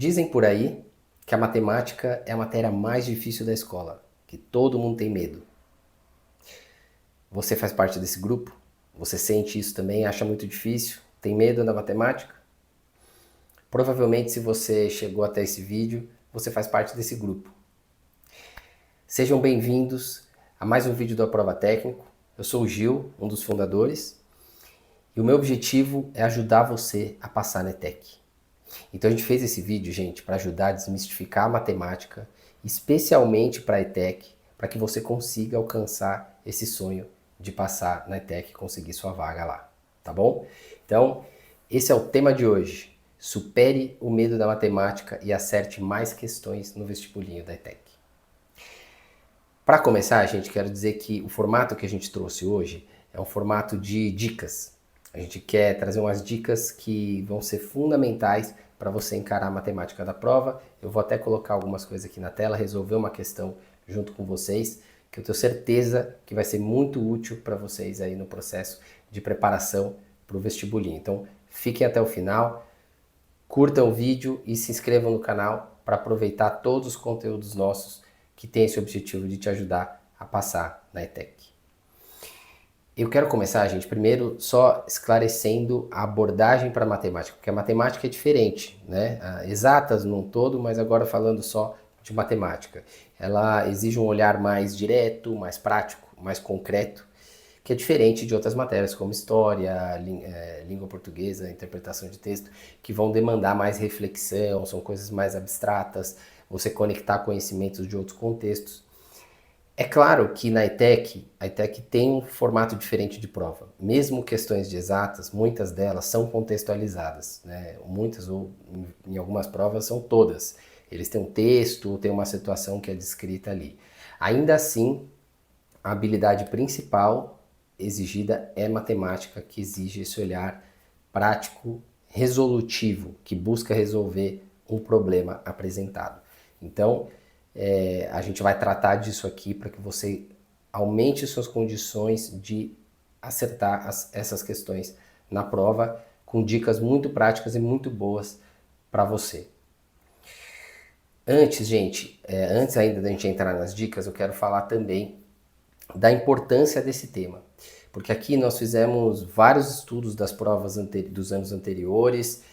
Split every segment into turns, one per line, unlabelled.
Dizem por aí que a matemática é a matéria mais difícil da escola, que todo mundo tem medo. Você faz parte desse grupo? Você sente isso também? Acha muito difícil? Tem medo da matemática? Provavelmente, se você chegou até esse vídeo, você faz parte desse grupo. Sejam bem-vindos a mais um vídeo do Aprova Técnico. Eu sou o Gil, um dos fundadores, e o meu objetivo é ajudar você a passar na ETEC. Então a gente fez esse vídeo, gente, para ajudar a desmistificar a matemática, especialmente para a ETEC, para que você consiga alcançar esse sonho de passar na ETEC e conseguir sua vaga lá, tá bom? Então, esse é o tema de hoje. Supere o medo da matemática e acerte mais questões no vestibulinho da ETEC. Para começar, gente, quero dizer que o formato que a gente trouxe hoje é um formato de dicas. A gente quer trazer umas dicas que vão ser fundamentais para você encarar a matemática da prova. Eu vou até colocar algumas coisas aqui na tela, resolver uma questão junto com vocês, que eu tenho certeza que vai ser muito útil para vocês aí no processo de preparação para o vestibulinho. Então, fiquem até o final, curtam o vídeo e se inscrevam no canal para aproveitar todos os conteúdos nossos que tem esse objetivo de te ajudar a passar na ETEC. Eu quero começar, gente, primeiro só esclarecendo a abordagem para a matemática, porque a matemática é diferente, né? Exatas num todo, mas agora falando só de matemática. Ela exige um olhar mais direto, mais prático, mais concreto, que é diferente de outras matérias como história, língua portuguesa, interpretação de texto, que vão demandar mais reflexão, são coisas mais abstratas, você conectar conhecimentos de outros contextos. É claro que na ETEC, a ETEC tem um formato diferente de prova. Mesmo questões de exatas, muitas delas são contextualizadas, né? Muitas ou em algumas provas são todas. Eles têm um texto, tem uma situação que é descrita ali. Ainda assim, a habilidade principal exigida é matemática, que exige esse olhar prático, resolutivo, que busca resolver um problema apresentado. Então, a gente vai tratar disso aqui para que você aumente suas condições de acertar essas questões na prova, com dicas muito práticas e muito boas para você. Antes, gente, antes ainda da gente entrar nas dicas, eu quero falar também da importância desse tema. Porque aqui nós fizemos vários estudos das provas dos anos anteriores,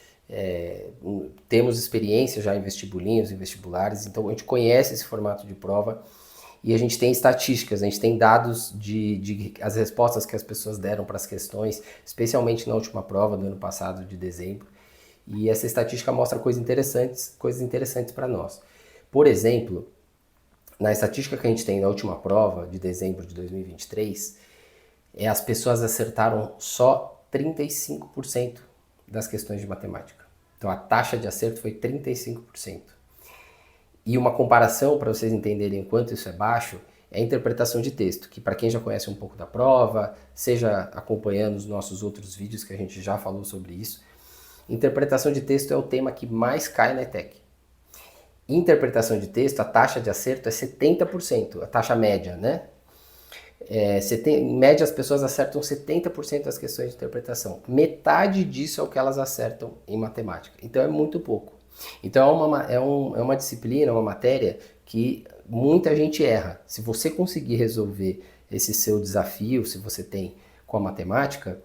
temos experiência já em vestibulinhos, em vestibulares, então a gente conhece esse formato de prova e a gente tem estatísticas, a gente tem dados de as respostas que as pessoas deram para as questões, especialmente na última prova do ano passado, de dezembro, e essa estatística mostra coisas interessantes para nós. Por exemplo, na estatística que a gente tem na última prova, de dezembro de 2023, as pessoas acertaram só 35% das questões de matemática. Então a taxa de acerto foi 35%. E uma comparação, para vocês entenderem quanto isso é baixo, é a interpretação de texto, que para quem já conhece um pouco da prova, seja acompanhando os nossos outros vídeos que a gente já falou sobre isso, interpretação de texto é o tema que mais cai na ETEC. Interpretação de texto, a taxa de acerto é 70%, a taxa média, né? Em média, as pessoas acertam 70% das questões de interpretação. Metade disso é o que elas acertam em matemática. Então é muito pouco. Então é uma disciplina, uma matéria que muita gente erra. Se você conseguir resolver esse seu desafio, se você tem com a matemática,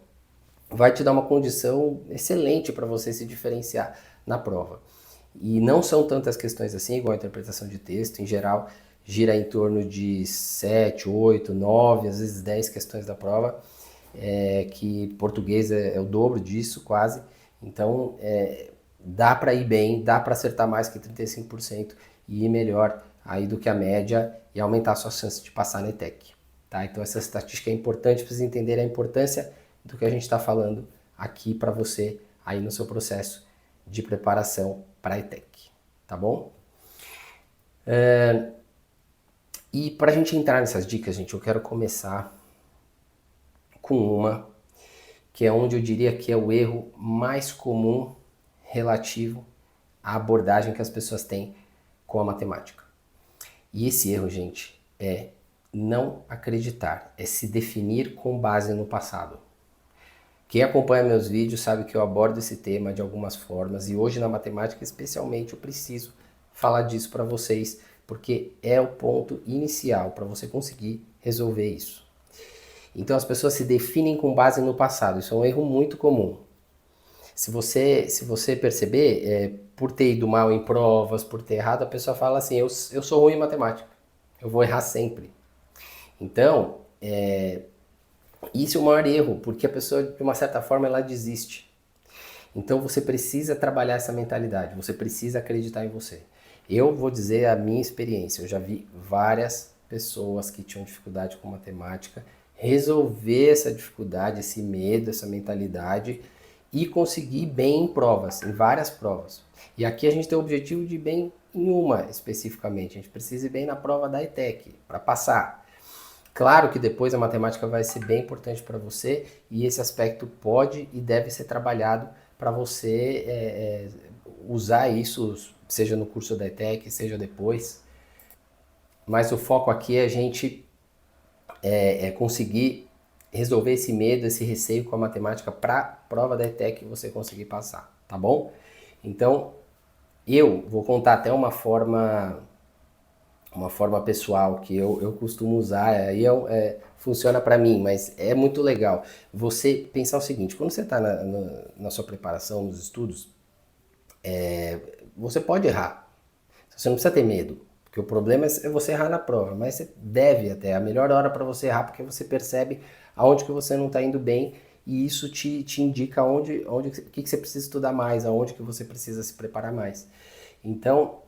vai te dar uma condição excelente para você se diferenciar na prova. E não são tantas questões assim, igual a interpretação de texto. Em geral, gira em torno de 7, 8, 9, às vezes 10 questões da prova, que português é o dobro disso, quase. Então, dá para ir bem, dá para acertar mais que 35% e ir melhor aí do que a média e aumentar a sua chance de passar na ETEC. Tá? Então, essa estatística é importante para vocês entenderem a importância do que a gente está falando aqui para você aí no seu processo de preparação para a ETEC. Tá bom? E para a gente entrar nessas dicas, gente, eu quero começar com uma que é onde eu diria que é o erro mais comum relativo à abordagem que as pessoas têm com a matemática. E esse erro, gente, é não acreditar, é se definir com base no passado. O Quem acompanha meus vídeos sabe que eu abordo esse tema de algumas formas e hoje na matemática especialmente eu preciso falar disso para vocês, porque é o ponto inicial para você conseguir resolver isso. Então as pessoas se definem com base no passado, isso é um erro muito comum. Se você perceber, por ter ido mal em provas, por ter errado, a pessoa fala assim, eu sou ruim em matemática, eu vou errar sempre. Então, isso é o maior erro, porque a pessoa, de uma certa forma, ela desiste. Então você precisa trabalhar essa mentalidade, você precisa acreditar em você. Eu vou dizer a minha experiência, eu já vi várias pessoas que tinham dificuldade com matemática resolver essa dificuldade, esse medo, essa mentalidade e conseguir bem em provas, em várias provas. E aqui a gente tem o objetivo de ir bem em uma especificamente, a gente precisa ir bem na prova da ETEC para passar. Claro que depois a matemática vai ser bem importante para você e esse aspecto pode e deve ser trabalhado para você usar isso, seja no curso da ETEC, seja depois. Mas o foco aqui é a gente conseguir resolver esse medo, esse receio com a matemática para a prova da ETEC você conseguir passar, tá bom? Então, eu vou contar até uma forma pessoal que eu costumo usar, aí funciona para mim, mas é muito legal. Você pensar o seguinte, quando você está na sua preparação, nos estudos, você pode errar. Você não precisa ter medo, porque o problema é você errar na prova, mas você deve até, a melhor hora para você errar, porque você percebe aonde que você não está indo bem e isso te indica o que você precisa estudar mais, aonde que você precisa se preparar mais. Então,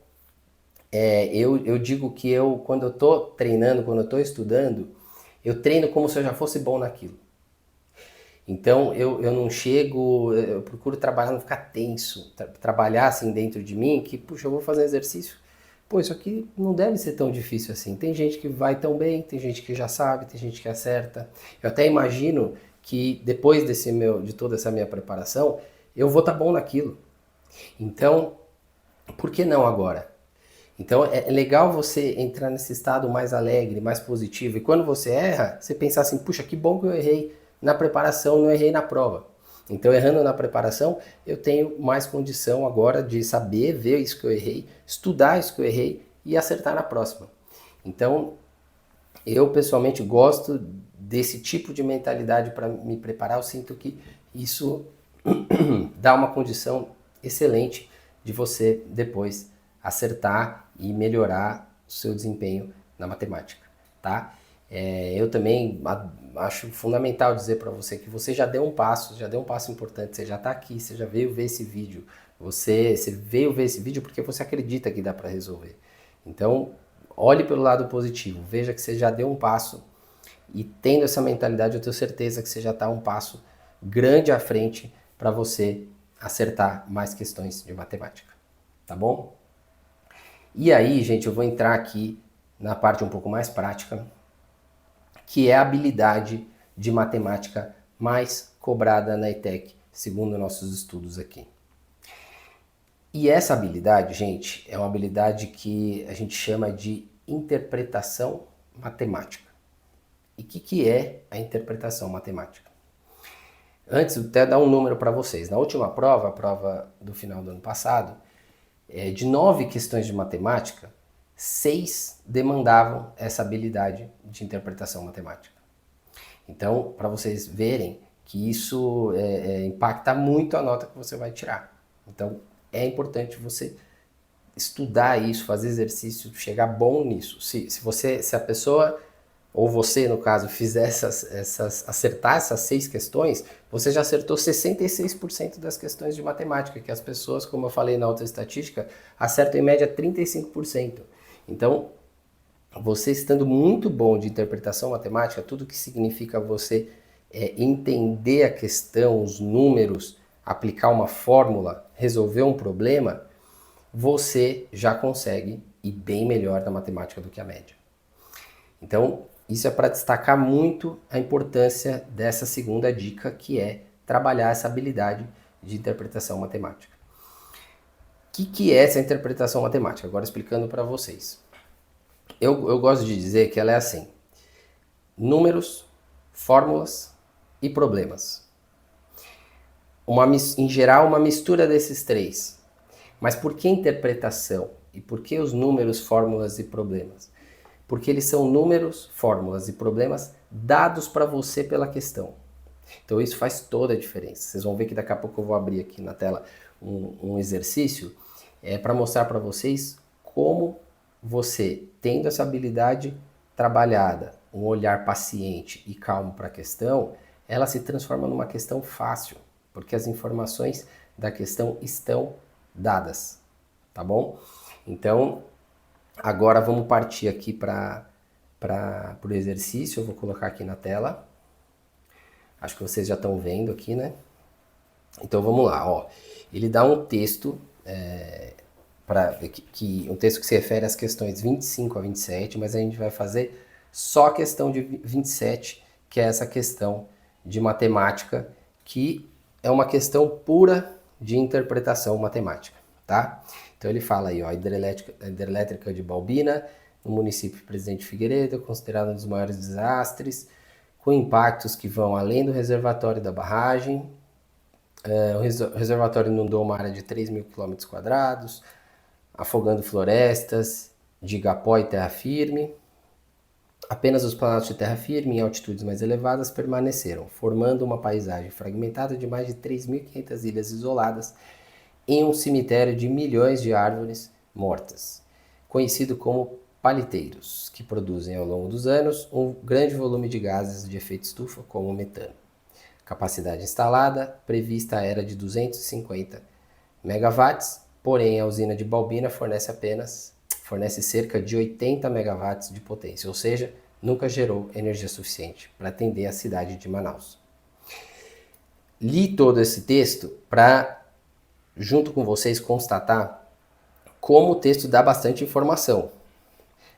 eu digo que quando eu estou treinando, quando eu estou estudando, eu treino como se eu já fosse bom naquilo. Então eu não chego, eu procuro trabalhar, não ficar tenso, trabalhar assim dentro de mim, que puxa, eu vou fazer exercício. Pô, isso aqui não deve ser tão difícil assim. Tem gente que vai tão bem, tem gente que já sabe, tem gente que acerta. Eu até imagino que depois de toda essa minha preparação, eu vou estar bom naquilo. Então, por que não agora? Então é legal você entrar nesse estado mais alegre, mais positivo. E quando você erra, você pensar assim, puxa, que bom que eu errei na preparação, não errei na prova. Então, errando na preparação, eu tenho mais condição agora de saber, ver isso que eu errei, estudar isso que eu errei e acertar na próxima. Então, eu pessoalmente gosto desse tipo de mentalidade para me preparar. Eu sinto que isso dá uma condição excelente de você depois acertar e melhorar o seu desempenho na matemática, tá? Eu também acho fundamental dizer para você que você já deu um passo importante, você já está aqui, você já veio ver esse vídeo, você veio ver esse vídeo porque você acredita que dá para resolver. Então, olhe pelo lado positivo, veja que você já deu um passo e tendo essa mentalidade, eu tenho certeza que você já está um passo grande à frente para você acertar mais questões de matemática, tá bom? E aí, gente, eu vou entrar aqui na parte um pouco mais prática, que é a habilidade de matemática mais cobrada na ETEC, segundo nossos estudos aqui. E essa habilidade, gente, é uma habilidade que a gente chama de interpretação matemática. E o que é a interpretação matemática? Antes, vou até dar um número para vocês. Na última prova, a prova do final do ano passado, de 9 questões de matemática, 6 demandavam essa habilidade de interpretação matemática. Então, para vocês verem que isso impacta muito a nota que você vai tirar. Então, é importante você estudar isso, fazer exercício, chegar bom nisso. Se a pessoa, ou você no caso, fizer acertar essas 6 questões, você já acertou 66% das questões de matemática, que as pessoas, como eu falei na outra estatística, acertam em média 35%. Então, você estando muito bom de interpretação matemática, tudo que significa você entender a questão, os números, aplicar uma fórmula, resolver um problema, você já consegue ir bem melhor na matemática do que a média. Então, isso é para destacar muito a importância dessa segunda dica, que é trabalhar essa habilidade de interpretação matemática. O que é essa interpretação matemática? Agora explicando para vocês. Eu gosto de dizer que ela é assim: números, fórmulas e problemas. em geral, uma mistura desses três. Mas por que interpretação? E por que os números, fórmulas e problemas? Porque eles são números, fórmulas e problemas dados para você pela questão. Então isso faz toda a diferença. Vocês vão ver que daqui a pouco eu vou abrir aqui na tela um exercício para mostrar para vocês como você, tendo essa habilidade trabalhada, um olhar paciente e calmo para a questão, ela se transforma numa questão fácil, porque as informações da questão estão dadas, tá bom? Então, agora vamos partir aqui para o exercício. Eu vou colocar aqui na tela. Acho que vocês já estão vendo aqui, né? Então vamos lá, ó. Ele dá um texto, um texto que se refere às questões 25 a 27, mas a gente vai fazer só a questão de 27, que é essa questão de matemática, que é uma questão pura de interpretação matemática, tá? Então ele fala aí, ó, a hidrelétrica de Balbina, no município de Presidente Figueiredo, considerado um dos maiores desastres, com impactos que vão além do reservatório da barragem. O reservatório inundou uma área de 3.000 km², afogando florestas de igapó e terra firme. Apenas os planaltos de terra firme em altitudes mais elevadas permaneceram, formando uma paisagem fragmentada de mais de 3.500 ilhas isoladas em um cemitério de milhões de árvores mortas, conhecido como paliteiros, que produzem ao longo dos anos um grande volume de gases de efeito estufa, como o metano. Capacidade instalada prevista era de 250 megawatts, porém a usina de Balbina fornece cerca de 80 megawatts de potência, ou seja, nunca gerou energia suficiente para atender a cidade de Manaus. Li todo esse texto para, junto com vocês, constatar como o texto dá bastante informação.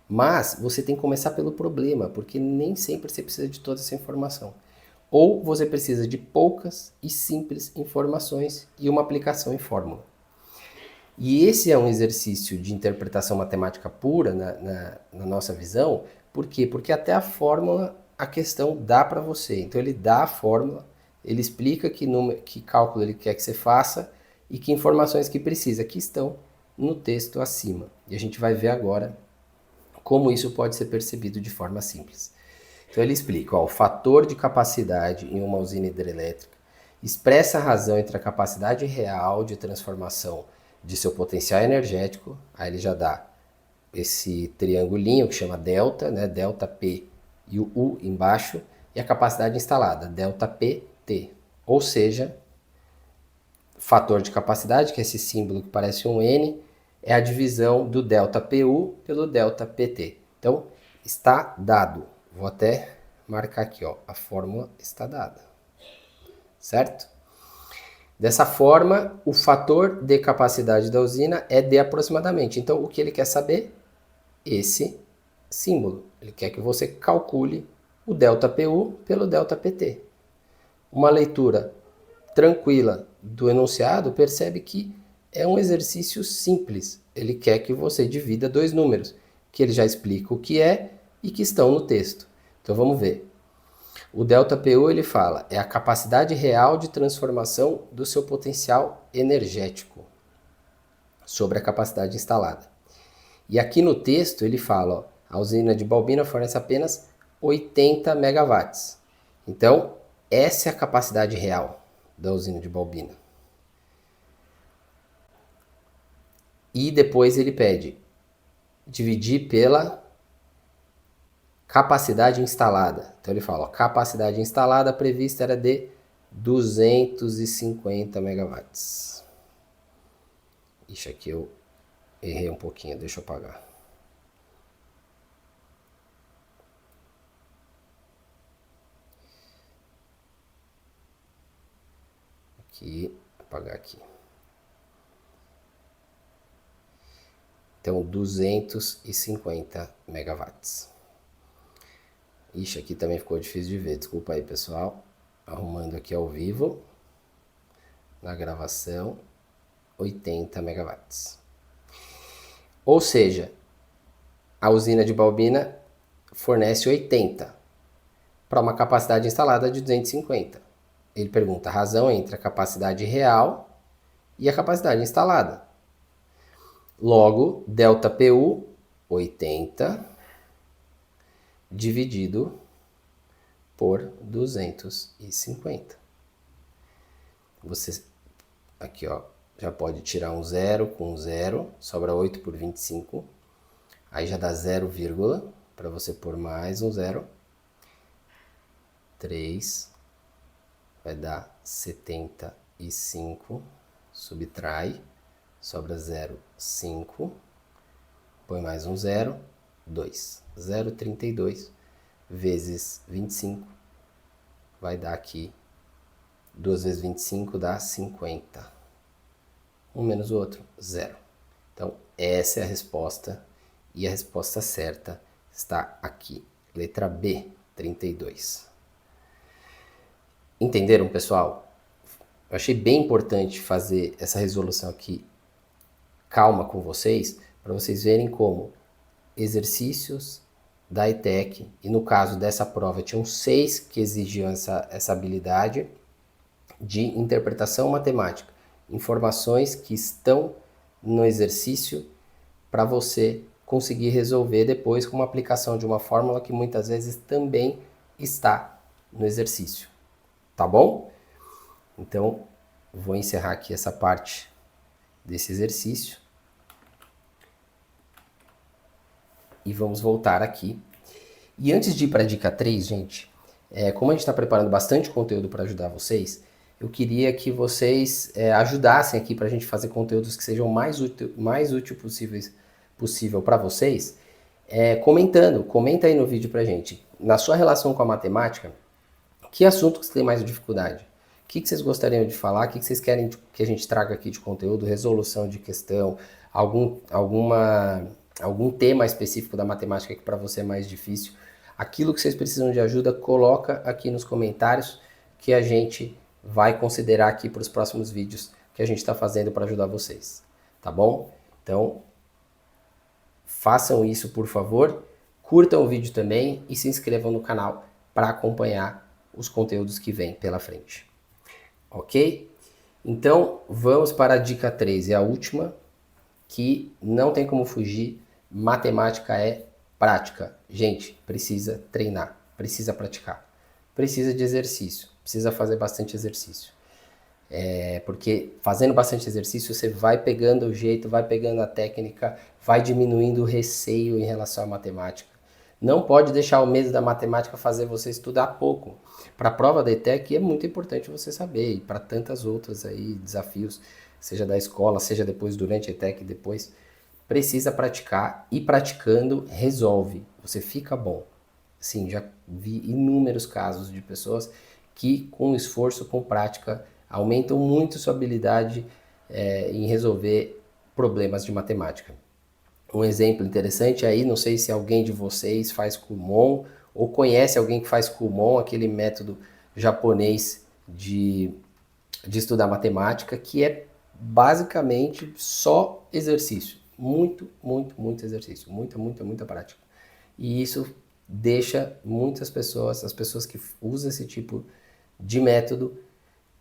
Mas você tem que começar pelo problema, porque nem sempre você precisa de toda essa informação. Ou você precisa de poucas e simples informações e uma aplicação em fórmula. E esse é um exercício de interpretação matemática pura na nossa visão. Por quê? Porque até a fórmula, a questão dá para você. Então ele dá a fórmula, ele explica que cálculo ele quer que você faça e que informações que precisa, que estão no texto acima. E a gente vai ver agora como isso pode ser percebido de forma simples. Então ele explica, ó, o fator de capacidade em uma usina hidrelétrica expressa a razão entre a capacidade real de transformação de seu potencial energético, aí ele já dá esse triangulinho que chama delta, né, delta P e o U embaixo, e a capacidade instalada, delta PT, ou seja, fator de capacidade, que é esse símbolo que parece um N, é a divisão do delta PU pelo delta PT. Então, está dado. Vou até marcar aqui, ó, a fórmula está dada, certo? Dessa forma, o fator de capacidade da usina é de aproximadamente. Então, o que ele quer saber? Esse símbolo. Ele quer que você calcule o ΔPU pelo ΔPT. Uma leitura tranquila do enunciado percebe que é um exercício simples. Ele quer que você divida dois números, que ele já explica o que é e que estão no texto. Então, vamos ver. O ΔPU, ele fala, é a capacidade real de transformação do seu potencial energético sobre a capacidade instalada. E aqui no texto ele fala, ó, a usina de Balbina fornece apenas 80 megawatts. Então, essa é a capacidade real da usina de Balbina. E depois ele pede dividir pela capacidade instalada. Então ele fala, ó, capacidade instalada prevista era de 250 megawatts. Ixi, aqui eu errei um pouquinho, deixa eu apagar. Aqui, apagar aqui. Então, 250 megawatts. Ixi, aqui também ficou difícil de ver, desculpa aí, pessoal. Arrumando aqui ao vivo, na gravação, 80 megawatts. Ou seja, a usina de Balbina fornece 80 para uma capacidade instalada de 250. ele pergunta a razão entre a capacidade real e a capacidade instalada. Logo, ΔPU, 80, dividido por 250. Você, aqui ó, já pode tirar um zero com um zero, sobra 8 por 25. Aí já dá 0, para você pôr mais um zero. 3 vai dar 75, subtrai, sobra 0, 5, põe mais um zero, 2. 0,32 vezes 25 vai dar aqui, 2 vezes 25 dá 50. Um menos o outro, 0. Então, essa é a resposta, e a resposta certa está aqui, letra B, 32. Entenderam, pessoal? Eu achei bem importante fazer essa resolução aqui calma com vocês, para vocês verem como exercícios da ETEC, e no caso dessa prova tinham 6 que exigiam essa habilidade de interpretação matemática, informações que estão no exercício para você conseguir resolver depois com uma aplicação de uma fórmula que muitas vezes também está no exercício. Tá bom? Então, vou encerrar aqui essa parte desse exercício. E vamos voltar aqui. E antes de ir para a dica 3, gente, como a gente está preparando bastante conteúdo para ajudar vocês, eu queria que vocês ajudassem aqui para a gente fazer conteúdos que sejam mais útil possível para vocês, comenta aí no vídeo para a gente, na sua relação com a matemática, que assunto que você tem mais dificuldade? O que vocês gostariam de falar? O que vocês querem que a gente traga aqui de conteúdo? Resolução de questão? Algum tema específico da matemática que para você é mais difícil? Aquilo que vocês precisam de ajuda, coloca aqui nos comentários que a gente vai considerar aqui para os próximos vídeos que a gente está fazendo para ajudar vocês. Tá bom? Então, façam isso, por favor. Curtam o vídeo também e se inscrevam no canal para acompanhar os conteúdos que vêm pela frente. Ok? Então, vamos para a dica 3, é a última, que não tem como fugir, matemática é prática. Gente, precisa treinar, precisa praticar, precisa de exercício, precisa fazer bastante exercício. Porque fazendo bastante exercício, você vai pegando o jeito, vai pegando a técnica, vai diminuindo o receio em relação à matemática. Não pode deixar o medo da matemática fazer você estudar pouco. Para a prova da ETEC é muito importante você saber, e para tantas outras aí, desafios, seja da escola, seja depois durante a ETEC, depois, precisa praticar, e praticando resolve, você fica bom. Sim, já vi inúmeros casos de pessoas que com esforço, com prática, aumentam muito sua habilidade em resolver problemas de matemática. Um exemplo interessante aí, não sei se alguém de vocês faz Kumon ou conhece alguém que faz Kumon, aquele método japonês de estudar matemática, que é basicamente só exercício. Muito exercício. Muita prática. E isso deixa muitas pessoas, as pessoas que usam esse tipo de método,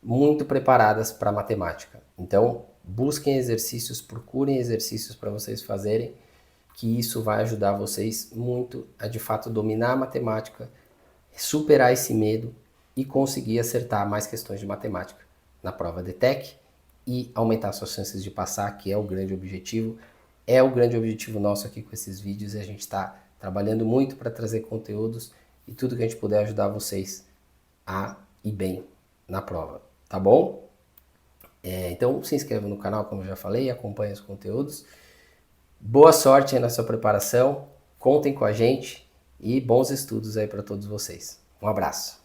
muito preparadas para matemática. Então, busquem exercícios, procurem exercícios para vocês fazerem, que isso vai ajudar vocês muito a de fato dominar a matemática, superar esse medo e conseguir acertar mais questões de matemática na prova da ETEC e aumentar suas chances de passar, que é o grande objetivo. É o grande objetivo nosso aqui com esses vídeos, e a gente está trabalhando muito para trazer conteúdos e tudo que a gente puder ajudar vocês a ir bem na prova, tá bom? Então se inscreva no canal, como eu já falei, acompanhe os conteúdos. Boa sorte aí na sua preparação, contem com a gente e bons estudos aí para todos vocês. Um abraço.